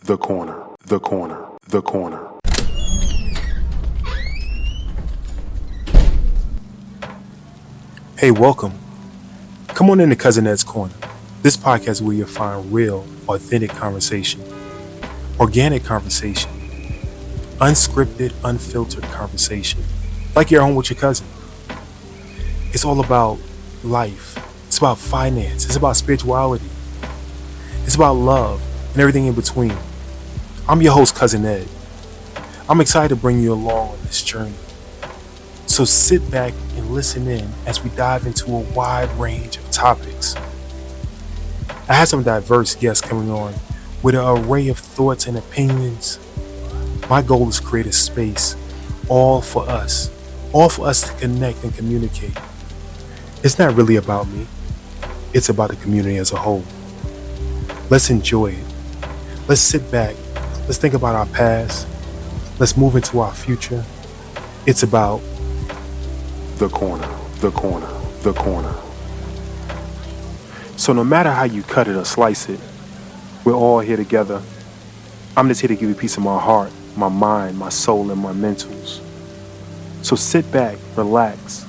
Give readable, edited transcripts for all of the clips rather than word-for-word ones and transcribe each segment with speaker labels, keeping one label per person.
Speaker 1: The corner, the corner, the corner. Hey, welcome. Come on into Cousin Ed's Corner. This podcast is where you'll find real, authentic conversation, organic conversation, unscripted, unfiltered conversation, like you're home with your cousin. It's all about life. It's about finance. It's about spirituality. It's about love and everything in between. I'm your host, Cousin Ed. I'm excited to bring you along on this journey. So sit back and listen in as we dive into a wide range of topics. I have some diverse guests coming on with an array of thoughts and opinions. My goal is to create a space all for us to connect and communicate. It's not really about me. It's about the community as a whole. Let's enjoy it. Let's sit back. Let's think about our past. Let's move into our future. It's about the corner, the corner, the corner. So no matter how you cut it or slice it, we're all here together. I'm just here to give you a piece of my heart, my mind, my soul, and my mentals. So sit back, relax,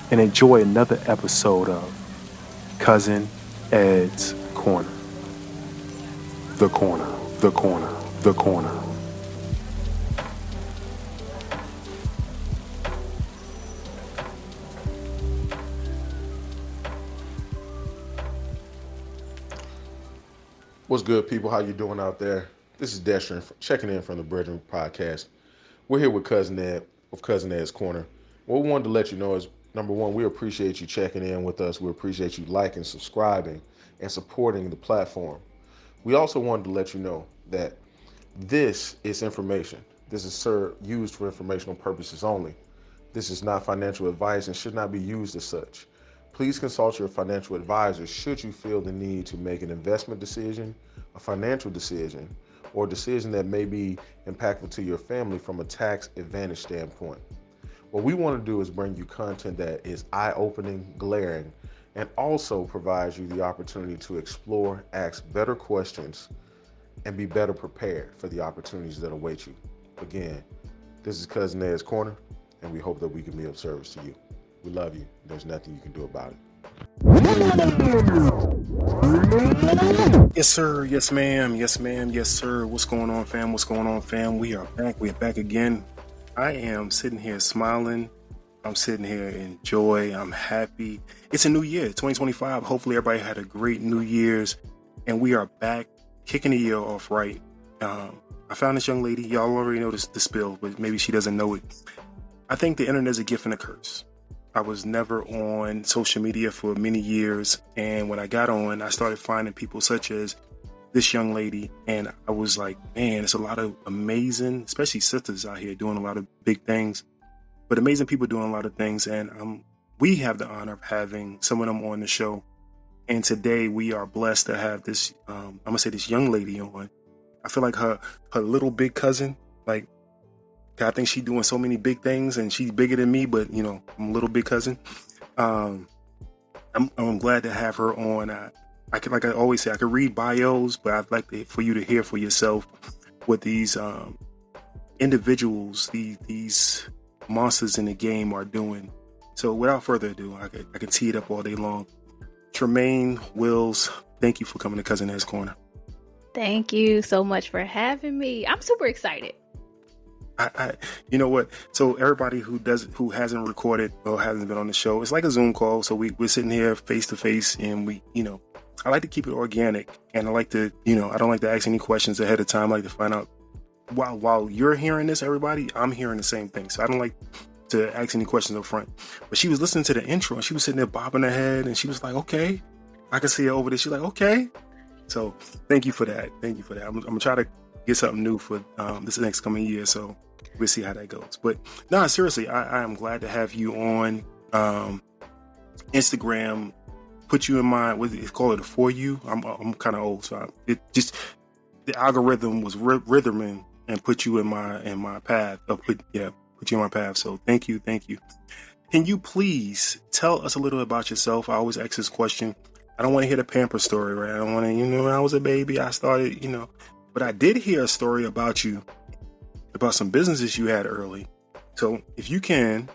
Speaker 1: and enjoy another episode of Cousin Ed's Corner. The corner, the corner, the corner.
Speaker 2: What's good, people? How you doing out there? This is Destrin checking in from the Braiding podcast. We're here with Cousin Ed of Cousin Ed's Corner. What we wanted to let you know is, number one, we appreciate you checking in with us. We appreciate you liking, subscribing, and supporting the platform. We also wanted to let you know that this is information. This is used for informational purposes only. This is not financial advice and should not be used as such. Please consult your financial advisor should you feel the need to make an investment decision, a financial decision, or a decision that may be impactful to your family from a tax advantage standpoint. What we want to do is bring you content that is eye-opening, glaring, and also provides you the opportunity to explore, ask better questions, and be better prepared for the opportunities that await you. Again, this is Cousin Ed's Corner, and we hope that we can be of service to you. We love you. There's nothing you can do about it.
Speaker 1: Yes, sir. Yes, ma'am. Yes, ma'am. Yes, sir. What's going on, fam? What's going on, fam? We are back. We're back again. I am sitting here smiling. I'm sitting here in joy. I'm happy. It's a new year, 2025. Hopefully everybody had a great New Year's, and we are back kicking the year off right. I found this young lady. Y'all already know the spill, but maybe she doesn't know it. I think the internet is a gift and a curse. I was never on social media for many years, and when I got on, I started finding people such as this young lady, and I was like, man, it's a lot of amazing, especially sisters out here doing a lot of big things, but amazing people doing a lot of things, and we have the honor of having some of them on the show, and today we are blessed to have this, I'm gonna say this young lady on. I feel like her little big cousin, like, I think she's doing so many big things, and she's bigger than me, but I'm a little big cousin. I'm glad to have her on. I could, like I always say, I could read bios, but I'd like for you to hear for yourself what these individuals, these monsters in the game are doing. So without further ado, I could tee it up all day long. Tremaine, Wills, thank you for coming to Cousin Ed's Corner.
Speaker 3: Thank you so much for having me. I'm super excited.
Speaker 1: You know what? So everybody who hasn't recorded or hasn't been on the show, it's like a Zoom call. So we're sitting here face to face, and I like to keep it organic, and I like to, I don't like to ask any questions ahead of time. I like to find out while you're hearing this, everybody, I'm hearing the same thing. So I don't like to ask any questions up front. But she was listening to the intro, and she was sitting there bobbing her head, and she was like, okay, I can see her over there. She's like, okay. So thank you for that. Thank you for that. I'm gonna try to get something new for this next coming year. So we'll see how that goes. But no, seriously, I am glad to have you on. Instagram put you in my, call it a For You. I'm kind of old, so the algorithm was rhythming and put you in my path. Put you in my path. So thank you. Can you please tell us a little about yourself? I always ask this question. I don't want to hear the pamper story, right? I don't want to, when I was a baby, I started, But I did hear a story about you, about some businesses you had early. So if you can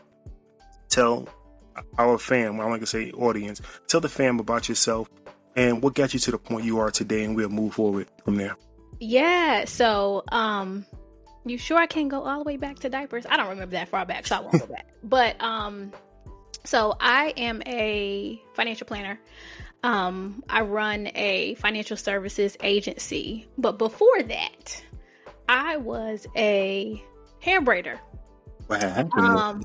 Speaker 1: tell our fam, I like to say audience, tell the fam about yourself and what got you to the point you are today, and we'll move forward from there.
Speaker 3: Yeah. So, you sure I can't go all the way back to diapers? I don't remember that far back, so I won't go back. But, so I am a financial planner. I run a financial services agency. But before that, I was a hair braider.
Speaker 1: What happened?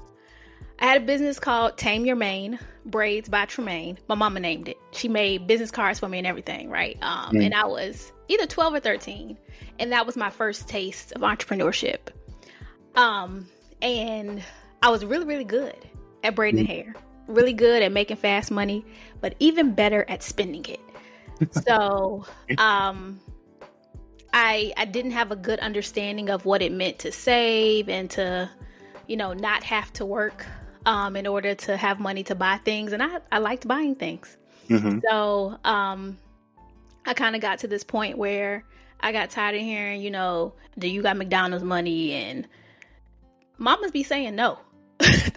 Speaker 3: I had a business called Tame Your Mane, Braids by Tremaine. My mama named it. She made business cards for me and everything, right? And I was either 12 or 13. And that was my first taste of entrepreneurship. And I was really, really good at braiding hair. Really good at making fast money, but even better at spending it. So I didn't have a good understanding of what it meant to save and to, not have to work in order to have money to buy things. And I liked buying things.
Speaker 1: Mm-hmm.
Speaker 3: So I kind of got to this point where I got tired of hearing, do you got McDonald's money? And mamas be saying no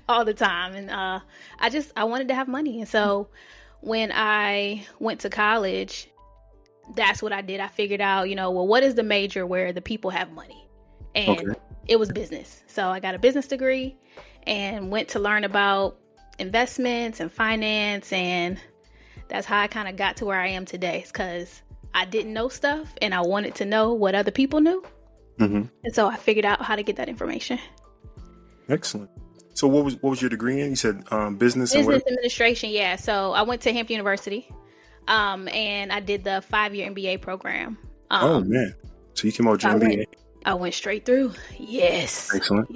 Speaker 3: all the time. And I wanted to have money. And so when I went to college, that's what I did. I figured out, what is the major where the people have money? And it was business. So I got a business degree and went to learn about investments and finance. And that's how I kind of got to where I am today. It's because I didn't know stuff and I wanted to know what other people knew.
Speaker 1: Mm-hmm.
Speaker 3: And so I figured out how to get that information.
Speaker 1: Excellent. So what was your degree in? You said business
Speaker 3: administration. Yeah. So I went to Hampton University, and I did the 5-year MBA program.
Speaker 1: Oh man! So you came out with your MBA.
Speaker 3: I went straight through. Yes.
Speaker 1: Excellent.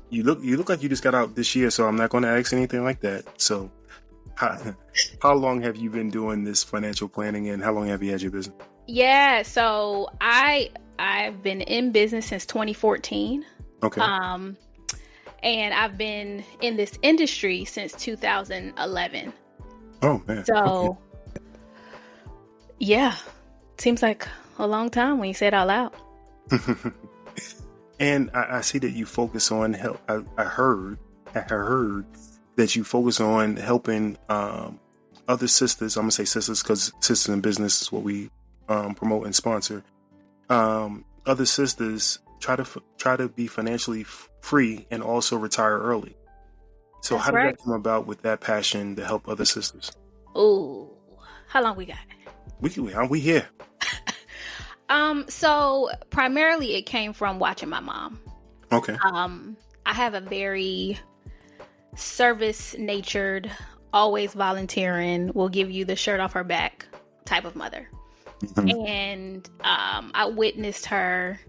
Speaker 1: You look like you just got out this year, so I'm not going to ask anything like that. So, how long have you been doing this financial planning, and how long have you had your business?
Speaker 3: Yeah. So I've been in business since 2014.
Speaker 1: Okay.
Speaker 3: And I've been in this industry since 2011.
Speaker 1: Oh, man.
Speaker 3: So, yeah, seems like a long time when you say it out loud.
Speaker 1: And I see that you focus on help. I heard that you focus on helping other sisters. I'm gonna say sisters because sisters in business is what we promote and sponsor. Other sisters try to be financially free and also retire early. So
Speaker 3: That's
Speaker 1: how did
Speaker 3: right.
Speaker 1: that come about with that passion to help other sisters?
Speaker 3: Ooh, how long we got?
Speaker 1: We here.
Speaker 3: So primarily it came from watching my mom.
Speaker 1: Okay.
Speaker 3: I have a very service-natured, always volunteering, will give you the shirt off her back type of mother.
Speaker 1: Mm-hmm.
Speaker 3: And I witnessed her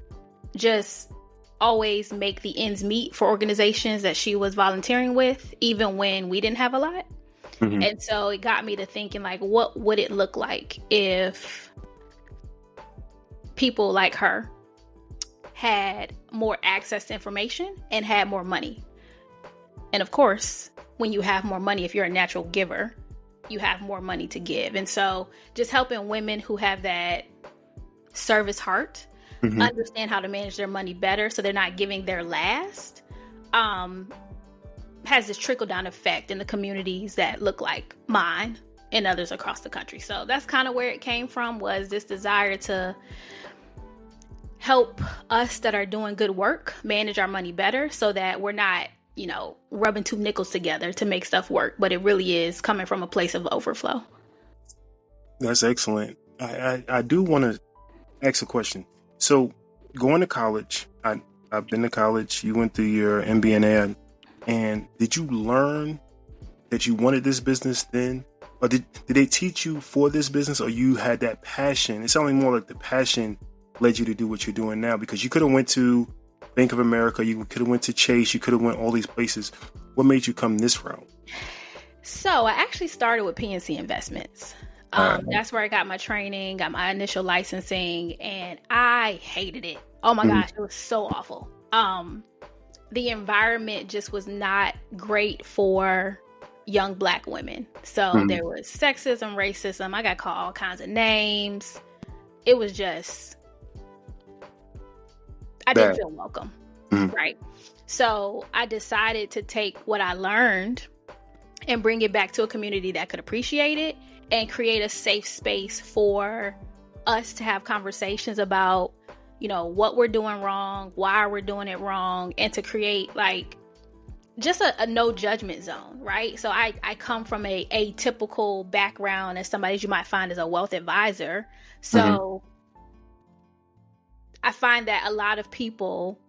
Speaker 3: just always make the ends meet for organizations that she was volunteering with, even when we didn't have a lot.
Speaker 1: Mm-hmm.
Speaker 3: And so it got me to thinking, like, what would it look like if people like her had more access to information and had more money? And of course, when you have more money, if you're a natural giver, you have more money to give. And so just helping women who have that service heart
Speaker 1: Mm-hmm.
Speaker 3: understand how to manage their money better so they're not giving their last, has this trickle-down effect in the communities that look like mine and others across the country. So that's kind of where it came from, was this desire to help us that are doing good work manage our money better so that we're not, rubbing two nickels together to make stuff work, but it really is coming from a place of overflow.
Speaker 1: That's excellent. I do want to ask a question. So going to college, I've been to college. You went through your MBA, and did you learn that you wanted this business then? Or did they teach you for this business, or you had that passion? It sounded more like the passion led you to do what you're doing now, because you could have went to Bank of America, you could have went to Chase, you could have went all these places. What made you come this route?
Speaker 3: So I actually started with PNC Investments. That's where I got my training, got my initial licensing, and I hated it. Oh my gosh, it was so awful. The environment just was not great for young Black women. So there was sexism, racism. I got called all kinds of names. It was just I didn't
Speaker 1: That.
Speaker 3: feel welcome.
Speaker 1: Mhm.
Speaker 3: Right. So I decided to take what I learned and bring it back to a community that could appreciate it and create a safe space for us to have conversations about, what we're doing wrong, why we're doing it wrong, and to create like just a no judgment zone, right? So I come from a atypical background as somebody you might find as a wealth advisor. So I find that a lot of people,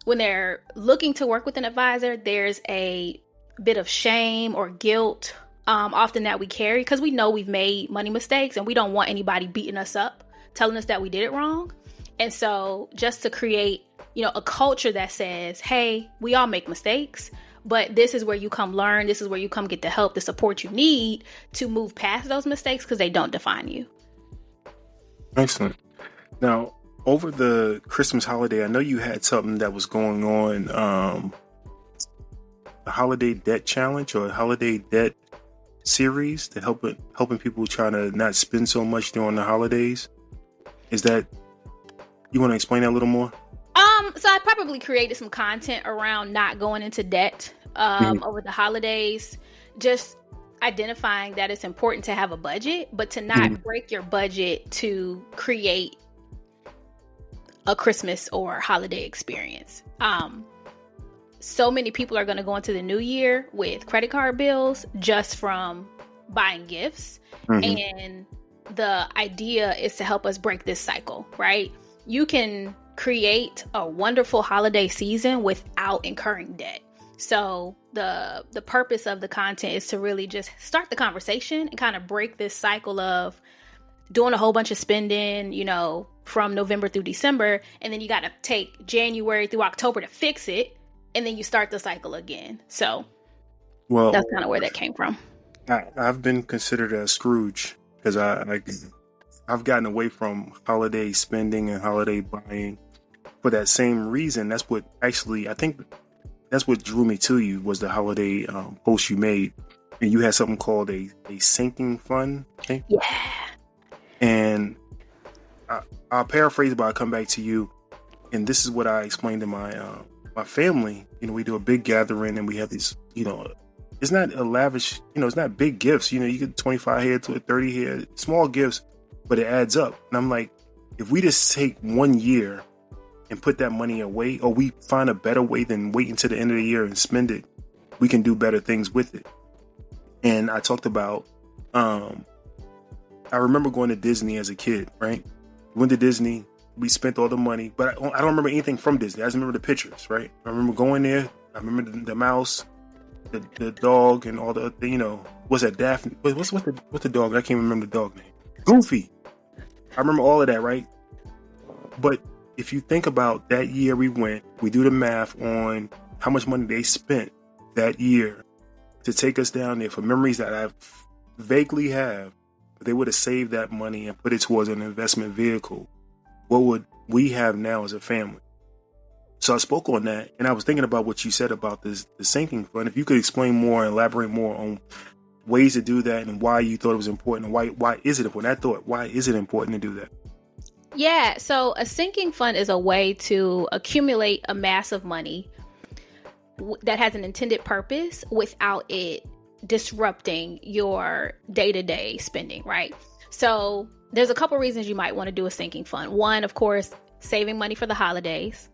Speaker 3: when they're looking to work with an advisor, there's a bit of shame or guilt often that we carry because we know we've made money mistakes and we don't want anybody beating us up, telling us that we did it wrong. And so just to create, a culture that says, hey, we all make mistakes, but this is where you come learn. This is where you come get the help, the support you need to move past those mistakes because they don't define you.
Speaker 1: Excellent. Now, over the Christmas holiday, I know you had something that was going on, a holiday debt challenge or a holiday debt series to helping people trying to not spend so much during the holidays. Is that, you want to explain that a little more?
Speaker 3: So I probably created some content around not going into debt over the holidays, just identifying that it's important to have a budget, but to not break your budget to create a Christmas or holiday experience. So many people are going to go into the new year with credit card bills just from buying gifts. And the idea is to help us break this cycle, right? You can create a wonderful holiday season without incurring debt. So the purpose of the content is to really just start the conversation and kind of break this cycle of doing a whole bunch of spending, from November through December, and then you got to take January through October to fix it, and then you start the cycle again. So that's kind of where that came from.
Speaker 1: I've been considered a Scrooge because I've gotten away from holiday spending and holiday buying for that same reason. That's what actually, I think that's what drew me to you was the holiday post you made. And you had something called a sinking fund. Okay?
Speaker 3: Yeah.
Speaker 1: And I'll paraphrase, but I'll come back to you. And this is what I explained to my family. We do a big gathering and we have these, it's not a lavish, it's not big gifts. You get 25 here to 30 here, small gifts, but it adds up. And I'm like, if we just take 1 year and put that money away, or we find a better way than wait until the end of the year and spend it, we can do better things with it. And I talked about, I remember going to Disney as a kid, right? Went to Disney, we spent all the money, but I don't remember anything from Disney. I just remember the pictures, right? I remember going there. I remember the mouse, the dog, and all the, what's that, Daphne? What's the dog? I can't remember the dog name. Goofy. I remember all of that, right? But if you think about that year we do the math on how much money they spent that year to take us down there for memories that I vaguely have, they would have saved that money and put it towards an investment vehicle. What would we have now as a family? So I spoke on that, and I was thinking about what you said about the sinking fund. If you could explain more, elaborate more on ways to do that and why you thought it was important, and why is it important? Why is it important to do that?
Speaker 3: Yeah, so a sinking fund is a way to accumulate a mass of money that has an intended purpose without it disrupting your day-to-day spending, right? So there's a couple reasons you might want to do a sinking fund. One, of course, saving money for the holidays.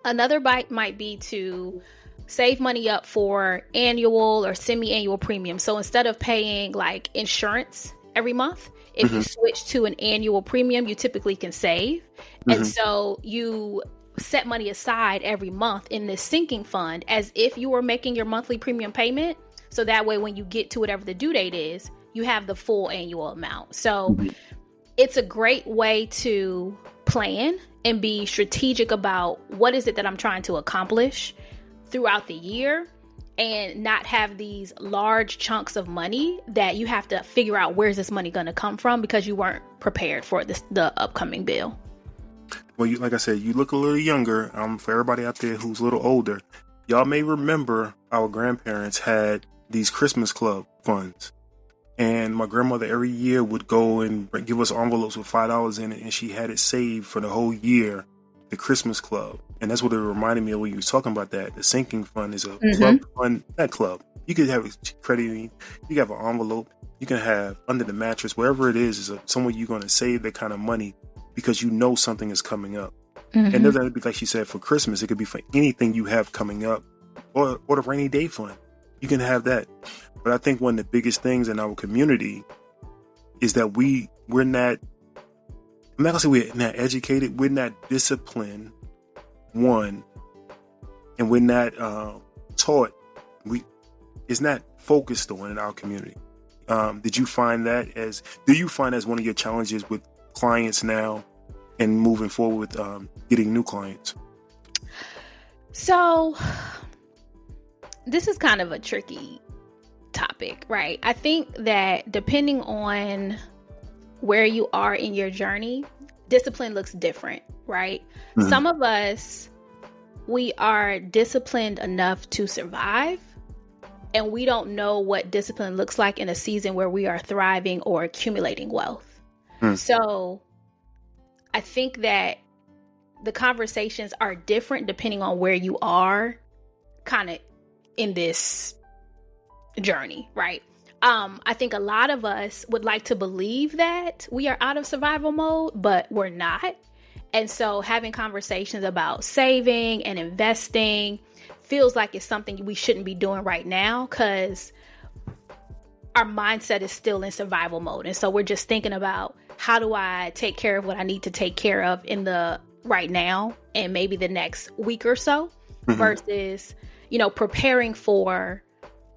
Speaker 3: Another might be to save money up for annual or semi-annual premium. So instead of paying like insurance every month, if you switch to an annual premium, you typically can save. And so you set money aside every month in this sinking fund as if you were making your monthly premium payment. So that way, when you get to whatever the due date is, you have the full annual amount. So it's a great way to plan and be strategic about what is it that I'm trying to accomplish throughout the year, and not have these large chunks of money that you have to figure out where's this money going to come from because you weren't prepared for the upcoming bill.
Speaker 1: Well, like I said, you look a little younger. For everybody out there who's a little older, y'all may remember our grandparents had these Christmas club funds. And my grandmother every year would go and give us envelopes with $5 in it, and she had it saved for the whole year the Christmas club. And that's what it reminded me of when you was talking about that. The sinking fund is a
Speaker 3: Mm-hmm.
Speaker 1: club fund, not club. You could have a credit union, you can have an envelope, you can have under the mattress, wherever it is somewhere you're going to save that kind of money because you know something is coming up.
Speaker 3: Mm-hmm.
Speaker 1: And it doesn't be like she said for Christmas, it could be for anything you have coming up, or the rainy day fund. You can have that. But I think one of the biggest things in our community is that we're not, I'm not gonna say we're not educated, we're not disciplined, one, and we're not taught. It's not focused on in our community. Do you find as one of your challenges with clients now and moving forward with getting new clients?
Speaker 3: So this is kind of a tricky topic, right? I think that depending on where you are in your journey, discipline looks different, right? Mm-hmm. Some of us, we are disciplined enough to survive, and we don't know what discipline looks like in a season where we are thriving or accumulating wealth. So I think that the conversations are different depending on where you are kind of in this journey, right? I think a lot of us would like to believe that we are out of survival mode, but we're not. And so having conversations about saving and investing feels like it's something we shouldn't be doing right now because our mindset is still in survival mode. And so we're just thinking about, how do I take care of what I need to take care of in the right now and maybe the next week or so, mm-hmm. versus, preparing for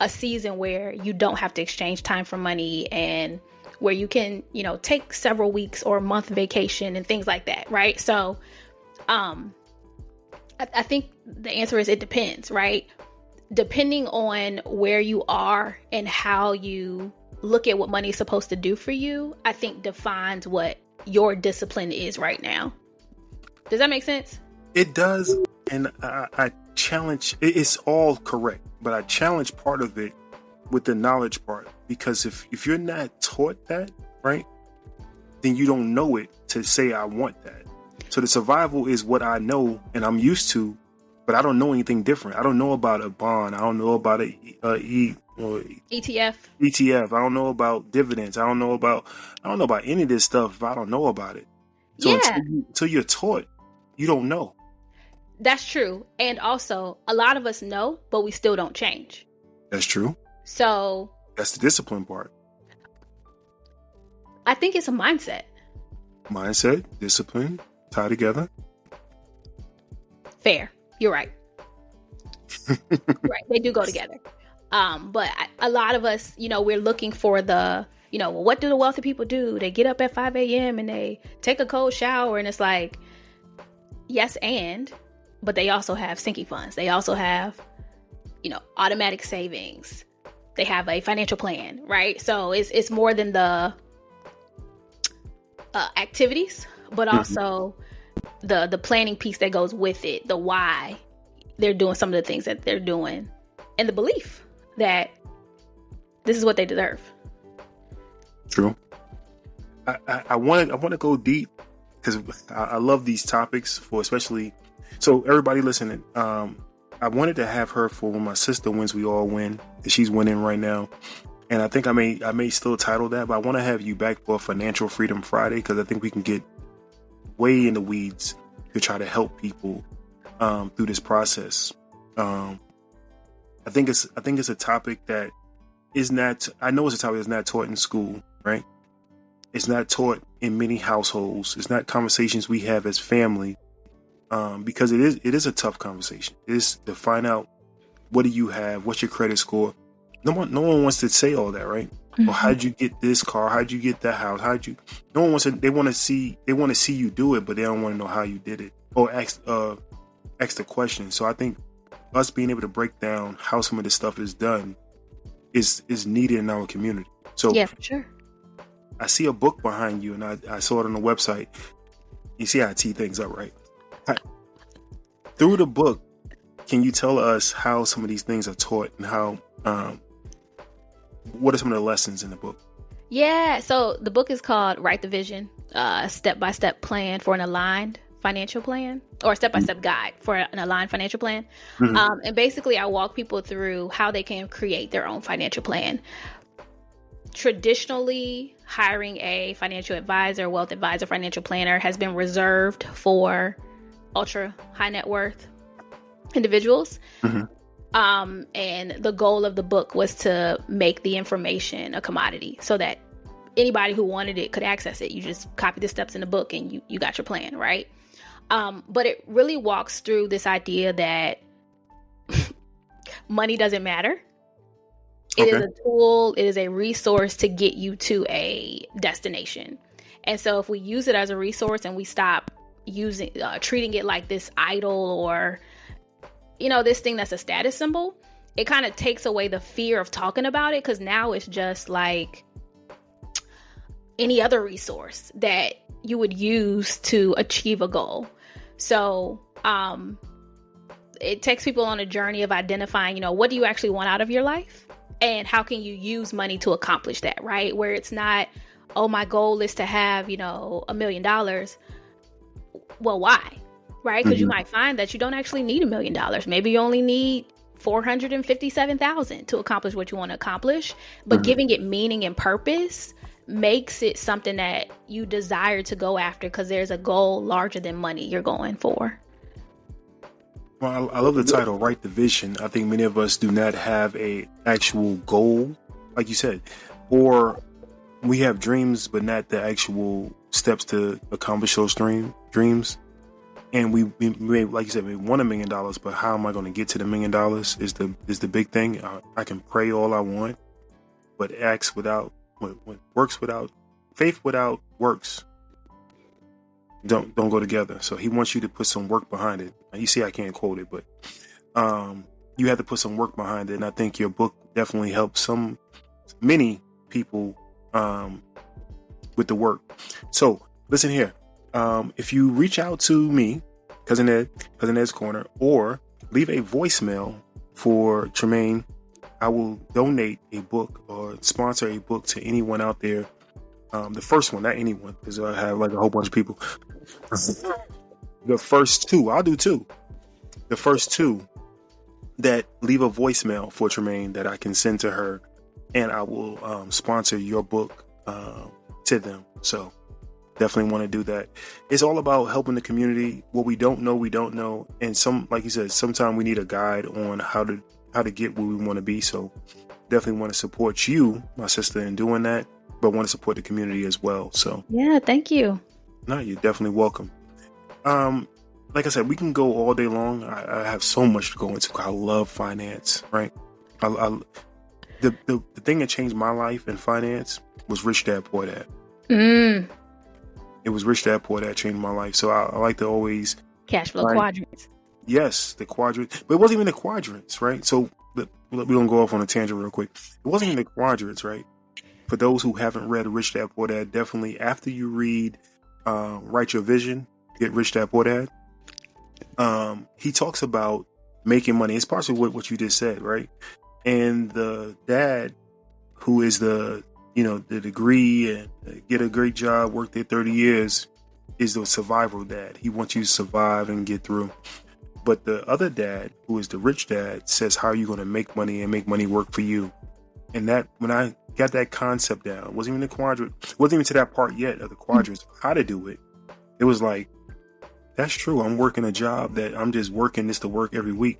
Speaker 3: a season where you don't have to exchange time for money and where you can, take several weeks or a month vacation and things like that. Right. So, I think the answer is it depends, right? Depending on where you are and how you look at what money is supposed to do for you, I think defines what your discipline is right now. Does that make sense?
Speaker 1: It does. And I challenge, it's all correct, but I challenge part of it with the knowledge part, because if you're not taught that, right, then you don't know it to say, I want that. So the survival is what I know and I'm used to, but I don't know anything different. I don't know about a bond. I don't know about ETF. I don't know about dividends. I don't know about any of this stuff if I don't know about it. So until you're taught, you don't know.
Speaker 3: That's true. And also, a lot of us know, but we still don't change.
Speaker 1: That's true.
Speaker 3: So
Speaker 1: that's the discipline part.
Speaker 3: I think it's a mindset.
Speaker 1: Mindset, discipline, tie together.
Speaker 3: Fair. You're right. Right. They do go together. But a lot of us, we're looking for the, what do the wealthy people do? They get up at 5 a.m. and they take a cold shower, and it's like, yes, but they also have sinking funds. They also have, automatic savings. They have a financial plan, right? So it's more than the activities, but also the planning piece that goes with it, the why they're doing some of the things that they're doing, and the belief that this is what they deserve.
Speaker 1: True. I want to go deep because I love these topics for especially. So everybody listening, I wanted to have her for when my sister wins, we all win. And she's winning right now. And I think I may still title that, but I want to have you back for Financial Freedom Friday, because I think we can get way in the weeds to try to help people through this process. I think it's a topic that is not, I know it's a topic that's not taught in school, right? It's not taught in many households. It's not conversations we have as family, because it is a tough conversation. It is to find out, what do you have? What's your credit score? No one wants to say all that, right? Mm-hmm. Or how'd you get this car? How'd you get that house? No one wants to. They want to see you do it, but they don't want to know how you did it or ask the question. So I think us being able to break down how some of this stuff is done is needed in our community. So
Speaker 3: yeah, for sure.
Speaker 1: I see a book behind you, and I saw it on the website. You see how I tee things up, right? Through the book, can you tell us how some of these things are taught and how? What are some of the lessons in the book?
Speaker 3: Yeah, so the book is called Write the Vision, a step-by-step plan for an aligned financial plan, or a step-by-step guide for an aligned financial plan. And basically I walk people through how they can create their own financial plan. Traditionally, hiring a financial advisor, wealth advisor, financial planner has been reserved for ultra high net worth individuals. And the goal of the book was to make the information a commodity so that anybody who wanted it could access it. You just copy the steps in the book and you got your plan, right? But it really walks through this idea that money doesn't matter. It is a tool, it is a resource to get you to a destination. And so if we use it as a resource and we stop treating it like this idol or, this thing that's a status symbol, it kind of takes away the fear of talking about it, because now it's just like any other resource that you would use to achieve a goal. So it takes people on a journey of identifying, what do you actually want out of your life? And how can you use money to accomplish that, right? Where it's not, oh, my goal is to have, $1 million. Well, why? Right? Because you might find that you don't actually need $1 million. Maybe you only need $457,000 to accomplish what you want to accomplish. But giving it meaning and purpose makes it something that you desire to go after, because there's a goal larger than money you're going for.
Speaker 1: Well, I love the title, Write the Vision. I think many of us do not have a actual goal, like you said, or we have dreams, but not the actual steps to accomplish those dreams. And we may, like you said, we want $1 million, but how am I going to get to the $1 million is the big thing. I can pray all I want, but acts without, works without, faith without works don't go together. So he wants you to put some work behind it. Now, you see, I can't quote it, but you have to put some work behind it. And I think your book definitely helps many people with the work. So listen here. If you reach out to me, Cousin Ed's Corner, or leave a voicemail for Tremaine, I will donate a book or sponsor a book to anyone out there. The first one, not anyone, because I have like a whole bunch of people. The first two, I'll do two. The first two that leave a voicemail for Tremaine that I can send to her, and I will sponsor your book to them. So definitely want to do that. It's all about helping the community. What we don't know. And like you said, sometimes we need a guide on how to get where we want to be. So definitely want to support you, my sister, in doing that, but want to support the community as well. So
Speaker 3: yeah, thank you.
Speaker 1: No, you're definitely welcome. Like I said, we can go all day long. I have so much to go into. I love finance, right? The thing that changed my life in finance was Rich Dad Poor Dad. It was Rich Dad Poor Dad changed my life. So I like to always
Speaker 3: cash flow quadrants.
Speaker 1: Yes, the quadrants, but it wasn't even the quadrants, right? So we're gonna go off on a tangent real quick. It wasn't even the quadrants, right? For those who haven't read Rich Dad Poor Dad, definitely after you read Write Your Vision, Get Rich Dad Poor Dad. He talks about making money. It's partially what you just said, right? And the dad, who is the degree and get a great job, work there 30 years, is the survival dad. He wants you to survive and get through. But the other dad, who is the rich dad, says, how are you going to make money and make money work for you? And that, when I got that concept down, it wasn't even the quadrant, wasn't even to that part yet of the quadrants, how to do it. It was like, that's true. I'm working a job that I'm just working this to work every week,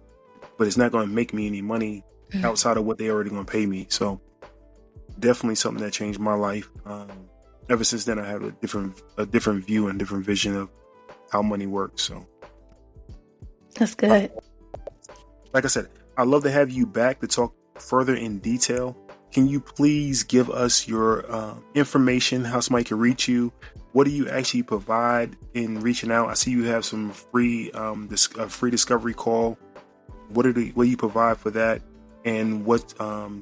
Speaker 1: but it's not going to make me any money outside of what they already going to pay me. So definitely something that changed my life. Ever since then, I have a different view and different vision of how money works. So
Speaker 3: that's good.
Speaker 1: Like I said, I'd love to have you back to talk further in detail. Can you please give us your information, how somebody can reach you? What do you actually provide in reaching out? I see you have some free discovery call. What do you provide for that? And what's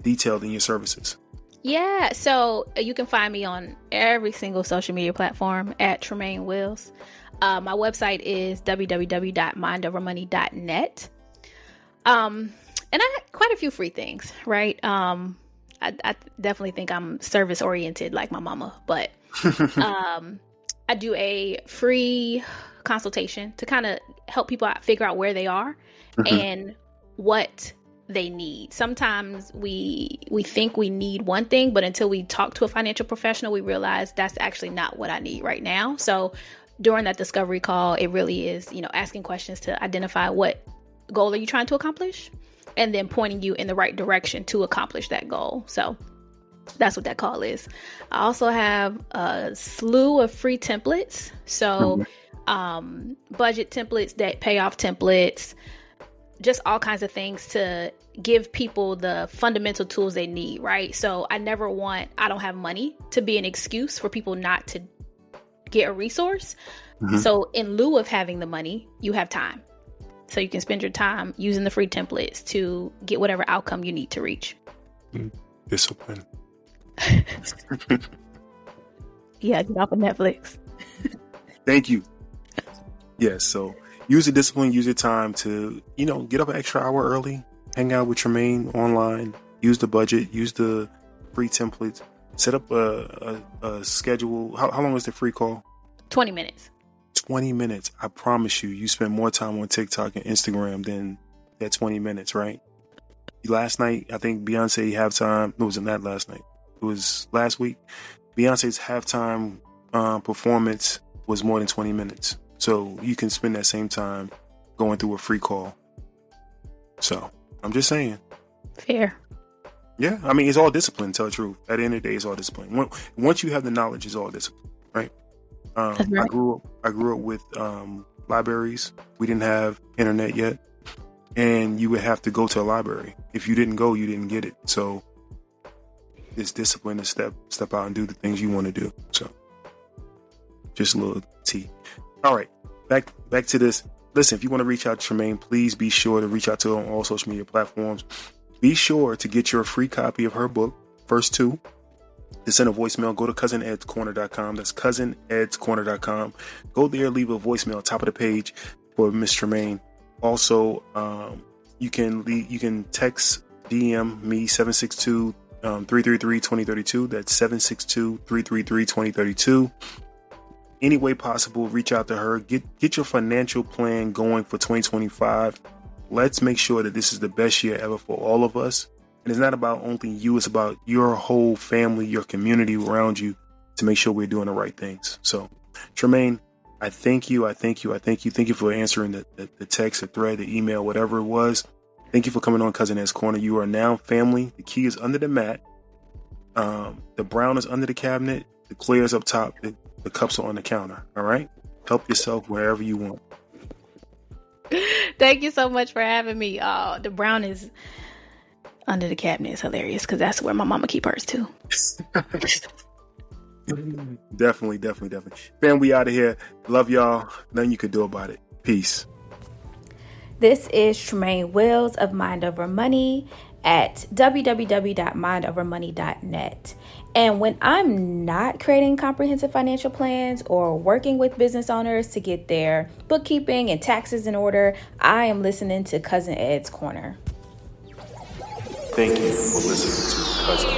Speaker 1: detailed in your services?
Speaker 3: Yeah, so you can find me on every single social media platform at Tremaine Wills. My website is www.mindovermoney.net. And I have quite a few free things, right? I definitely think I'm service oriented like my mama, but I do a free consultation to kind of help people out, figure out where they are and what they need. Sometimes we think we need one thing, but until we talk to a financial professional, we realize that's actually not what I need right now. So during that discovery call, it really is, asking questions to identify what goal are you trying to accomplish, and then pointing you in the right direction to accomplish that goal. So that's what that call is. I also have a slew of free templates. So budget templates, debt payoff templates, just all kinds of things to give people the fundamental tools they need, right? So I never want I don't have money to be an excuse for people not to get a resource. So in lieu of having the money, you have time. So you can spend your time using the free templates to get whatever outcome you need to reach.
Speaker 1: Discipline.
Speaker 3: Yeah, get off of Netflix.
Speaker 1: Thank you. Yes, so use the discipline, use your time to, get up an extra hour early, hang out with Tremaine online, use the budget, use the free templates, set up a schedule. How long is the free call?
Speaker 3: 20 minutes. 20
Speaker 1: minutes. I promise you spend more time on TikTok and Instagram than that 20 minutes, right? Last night, I think Beyonce halftime, it wasn't that last night. It was last week. Beyonce's halftime performance was more than 20 minutes. So you can spend that same time going through a free call. So I'm just saying.
Speaker 3: Fair.
Speaker 1: Yeah. I mean, it's all discipline, to tell the truth. At the end of the day, it's all discipline. Once you have the knowledge, it's all discipline, right?
Speaker 3: That's right.
Speaker 1: I grew up with libraries. We didn't have internet yet. And you would have to go to a library. If you didn't go, you didn't get it. So it's discipline to step out and do the things you want to do. So just a little tea. All right, back to this. Listen, if you want to reach out to Tremaine, please be sure to reach out to her on all social media platforms. Be sure to get your free copy of her book, First Two. To send a voicemail, go to cousinedscorner.com. That's cousinedscorner.com. Go there, leave a voicemail, top of the page for Miss Tremaine. Also, you can text, DM me 762-333-2032. That's 762-333-2032. Any way possible, reach out to her. Get your financial plan going for 2025. Let's make sure that this is the best year ever for all of us. And it's not about only you, it's about your whole family, your community around you, to make sure we're doing the right things. So, Tremaine, I thank you. Thank you for answering the text, the thread, the email, whatever it was. Thank you for coming on Cousin Ed's Corner. You are now family. The key is under the mat. The brown is under the cabinet. The clear is up top. The cups are on the counter. All right? Help yourself wherever you want.
Speaker 3: Thank you so much for having me. The brown is under the cabinet is hilarious because that's where my mama keep hers too.
Speaker 1: Definitely. Fam, we out of here. Love y'all. Nothing you could do about it. Peace.
Speaker 3: This is Tremaine Wills of Mind Over Money at www.mindovermoney.net. And when I'm not creating comprehensive financial plans or working with business owners to get their bookkeeping and taxes in order, I am listening to Cousin Ed's Corner.
Speaker 1: Thank you for listening to Cousin